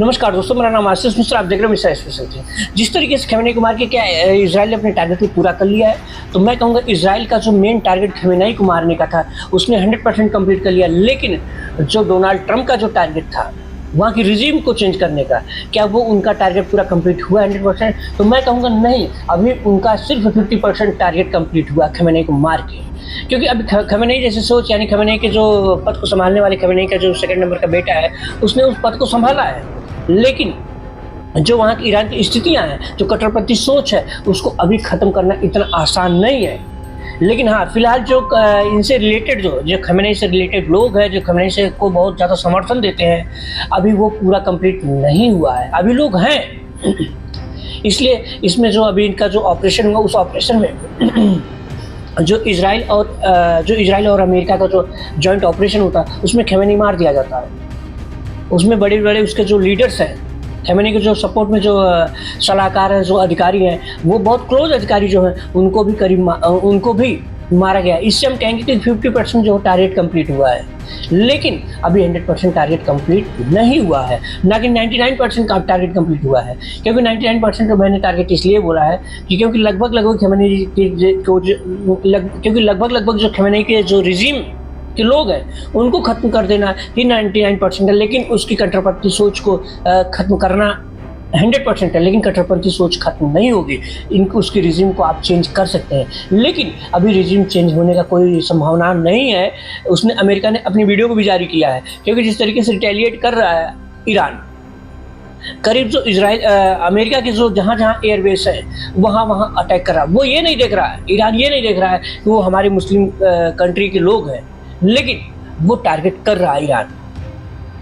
नमस्कार दोस्तों, मेरा नाम आशीष मिश्रा, आप देख रहे हो मिश्रा स्पेशल थे। जिस तरीके से खमेनेई को मार के क्या इजराइल ने अपने टारगेट को पूरा कर लिया है, तो मैं कहूँगा इजराइल का जो मेन टारगेट खमेनेई को मारने का था उसने 100% कंप्लीट कर लिया। लेकिन जो डोनाल्ड ट्रंप का जो टारगेट था वहाँ की रिजीम को चेंज करने का, क्या वो उनका टारगेट पूरा कंप्लीट हुआ 100%? तो मैं कहूँगा नहीं, अभी उनका सिर्फ 50% टारगेट कंप्लीट हुआ खमेनेई को मार के। क्योंकि अभी खमेनेई जैसे सोच, यानी खमेनेई के जो पद को संभालने वाले खमेनेई का जो सेकंड नंबर का बेटा है, उसने उस पद को संभाला है। लेकिन जो वहाँ की ईरान की स्थितियाँ हैं, जो कट्टरपंथी सोच है, उसको अभी ख़त्म करना इतना आसान नहीं है। लेकिन हाँ, फिलहाल जो इनसे रिलेटेड जो खमेनेई से रिलेटेड लोग हैं, जो खमेनेई से को बहुत ज़्यादा समर्थन देते हैं, अभी वो पूरा कंप्लीट नहीं हुआ है। अभी लोग हैं इसलिए इसमें जो अभी इनका जो ऑपरेशन हुआ, उस ऑपरेशन में जो इजराइल और अमेरिका का जो जॉइंट ऑपरेशन होता है, उसमें खमेनेई मार दिया जाता है। उसमें बड़े बड़े उसके जो लीडर्स हैं, खमेनेई के जो सपोर्ट में जो सलाहकार हैं, जो अधिकारी हैं, वो बहुत क्लोज अधिकारी जो हैं, उनको भी मारा गया। इससे हम कहेंगे कि 50% जो टारगेट कंप्लीट हुआ है। लेकिन अभी 100% टारगेट कंप्लीट नहीं हुआ है, ना कि 99% का टारगेट कंप्लीट हुआ है। क्योंकि 99% का मैंने टारगेट इसलिए बोला है कि क्योंकि लगभग खमेनेई जो खमेनेई के जो रिजीम के लोग हैं, उनको ख़त्म कर देना ही 99% है। लेकिन उसकी कट्टरपंथी सोच को ख़त्म करना 100% है। लेकिन कट्टरपंथी सोच खत्म नहीं होगी। इनको उसकी रिजीम को आप चेंज कर सकते हैं, लेकिन अभी रिजीम चेंज होने का कोई संभावना नहीं है। उसने अमेरिका ने अपनी वीडियो को भी जारी किया है, क्योंकि जिस तरीके से रिटेलिएट कर रहा है ईरान, करीब जो अमेरिका के जो जहाँ एयरबेस है वहाँ अटैक कर रहा है। वो ये नहीं देख रहा है, ईरान ये नहीं देख रहा है कि वो हमारे मुस्लिम कंट्री के लोग हैं, लेकिन वो टारगेट कर रहा है ईरान,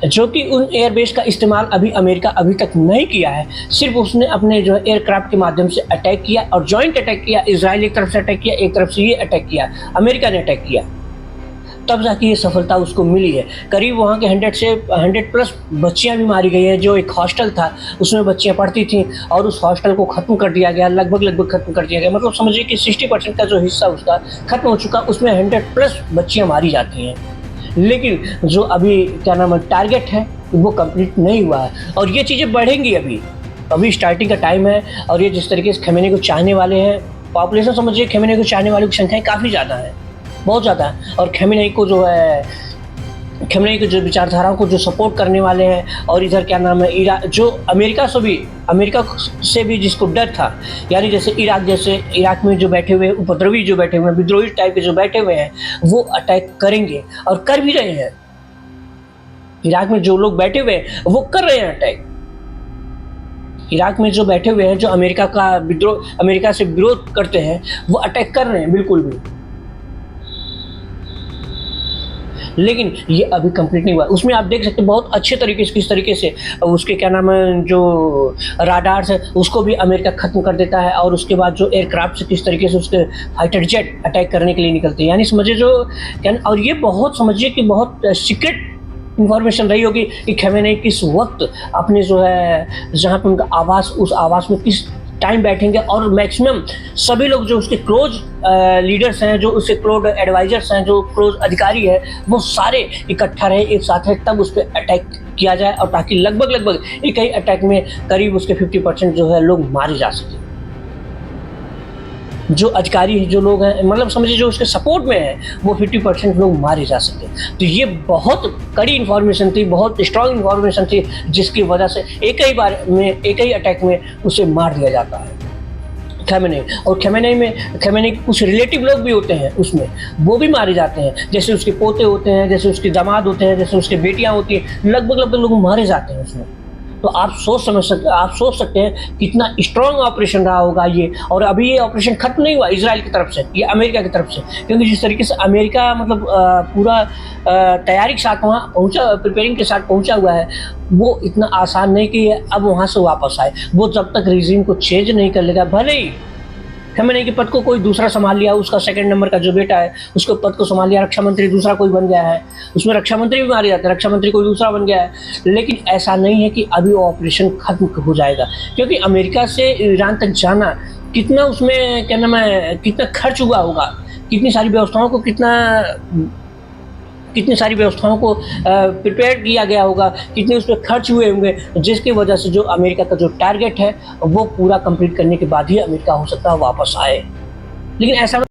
जो कि उन एयरबेस का इस्तेमाल अमेरिका अभी तक नहीं किया है। सिर्फ उसने अपने जो एयरक्राफ्ट के माध्यम से अटैक किया और जॉइंट अटैक किया। इजराइल एक तरफ से अटैक किया, एक तरफ से ये अटैक किया, अमेरिका ने अटैक किया, तब जाके ये सफलता उसको मिली है। करीब वहाँ के 100+ बच्चियाँ भी मारी गई हैं। जो एक हॉस्टल था, उसमें बच्चियाँ पढ़ती थीं और उस हॉस्टल को ख़त्म कर दिया गया, लगभग ख़त्म कर दिया गया। मतलब समझिए कि 60% का जो हिस्सा उसका ख़त्म हो चुका, उसमें 100+ बच्चियाँ मारी जाती हैं। लेकिन जो अभी क्या नाम है टारगेट है, वो कंप्लीट नहीं हुआ है और ये चीज़ें बढ़ेंगी। अभी स्टार्टिंग का टाइम है और ये जिस तरीके से खमेनेई को चाहने वाले हैं, पॉपुलेशन समझिए खमेनेई को चाहने वालों की संख्या काफ़ी ज़्यादा है, बहुत ज़्यादा है। और खमेनेई को जो विचारधाराओं को जो सपोर्ट करने वाले हैं, और इधर क्या नाम है जो अमेरिका से भी जिसको डर था, यानी जैसे इराक में जो बैठे हुए उपद्रवी जो बैठे हुए हैं, विद्रोही टाइप के जो बैठे हुए हैं, वो अटैक करेंगे और कर भी रहे हैं। इराक में जो लोग बैठे हुए हैं वो कर रहे हैं अटैक। इराक में जो बैठे हुए हैं, जो अमेरिका से विरोध करते हैं, वो अटैक कर रहे हैं बिल्कुल भी। लेकिन ये अभी कंप्लीट नहीं हुआ। उसमें आप देख सकते हैं बहुत अच्छे तरीके से, किस तरीके से उसके क्या नाम है जो राडार्स है, उसको भी अमेरिका ख़त्म कर देता है। और उसके बाद जो एयरक्राफ्ट से किस तरीके से उसके फाइटर जेट अटैक करने के लिए निकलते हैं, यानी समझिए जो क्या। और ये समझिए कि बहुत सीक्रेट इन्फॉर्मेशन रही होगी कि खमेनेई किस वक्त अपने जो है जहाँ पर उनका आवास, उस आवास में किस टाइम बैठेंगे। और मैक्सिमम सभी लोग जो उसके क्लोज लीडर्स हैं, जो उसके क्लोज एडवाइजर्स हैं, जो क्लोज अधिकारी है, वो सारे इकट्ठा रहे, एक साथ है, तब उस पर अटैक किया जाए। और ताकि लगभग एक ही अटैक में करीब उसके 50% जो है लोग मारे जा सके। जो अधिकारी जो लोग हैं, मतलब समझिए जो उसके सपोर्ट में है, वो 50% लोग मारे जा सके। तो ये बहुत कड़ी इन्फॉर्मेशन थी, बहुत स्ट्रॉन्ग इन्फॉर्मेशन थी, जिसकी वजह से एक ही अटैक में उसे मार दिया जाता है खमेनेई। और खमेनेई के कुछ रिलेटिव लोग भी होते हैं उसमें, वो भी मारे जाते हैं। जैसे उसके पोते होते हैं, जैसे उसके दामाद होते हैं, जैसे उसके बेटियां होती हैं, लगभग लोग मारे जाते हैं उसमें। तो आप सोच सकते हैं कितना स्ट्रॉन्ग ऑपरेशन रहा होगा ये। और अभी ये ऑपरेशन खत्म नहीं हुआ इजराइल की तरफ से, ये अमेरिका की तरफ से। क्योंकि जिस तरीके से अमेरिका मतलब पूरा तैयारी के साथ वहाँ पहुँचा, प्रिपेयरिंग के साथ पहुँचा हुआ है, वो इतना आसान नहीं कि अब वहाँ से वापस आए। वो जब तक रिजीम को चेंज नहीं कर लेगा, भले ही खमेनेई के पद को कोई दूसरा संभाल लिया, उसका सेकंड नंबर का जो बेटा है उसको पद को संभाल लिया, रक्षा मंत्री दूसरा कोई बन गया है, उसमें रक्षा मंत्री भी मारे जाते हैं, रक्षा मंत्री कोई दूसरा बन गया है। लेकिन ऐसा नहीं है कि अभी वो ऑपरेशन खत्म हो जाएगा, क्योंकि अमेरिका से ईरान तक जाना कितना, उसमें क्या नाम है, कितना खर्च हुआ होगा, कितनी सारी व्यवस्थाओं को कितना कितनी सारी व्यवस्थाओं को प्रिपेयर किया गया होगा, कितने उस पर खर्च हुए होंगे, जिसकी वजह से जो अमेरिका का जो टारगेट है वो पूरा कंप्लीट करने के बाद ही अमेरिका हो सकता है वापस आए। लेकिन ऐसा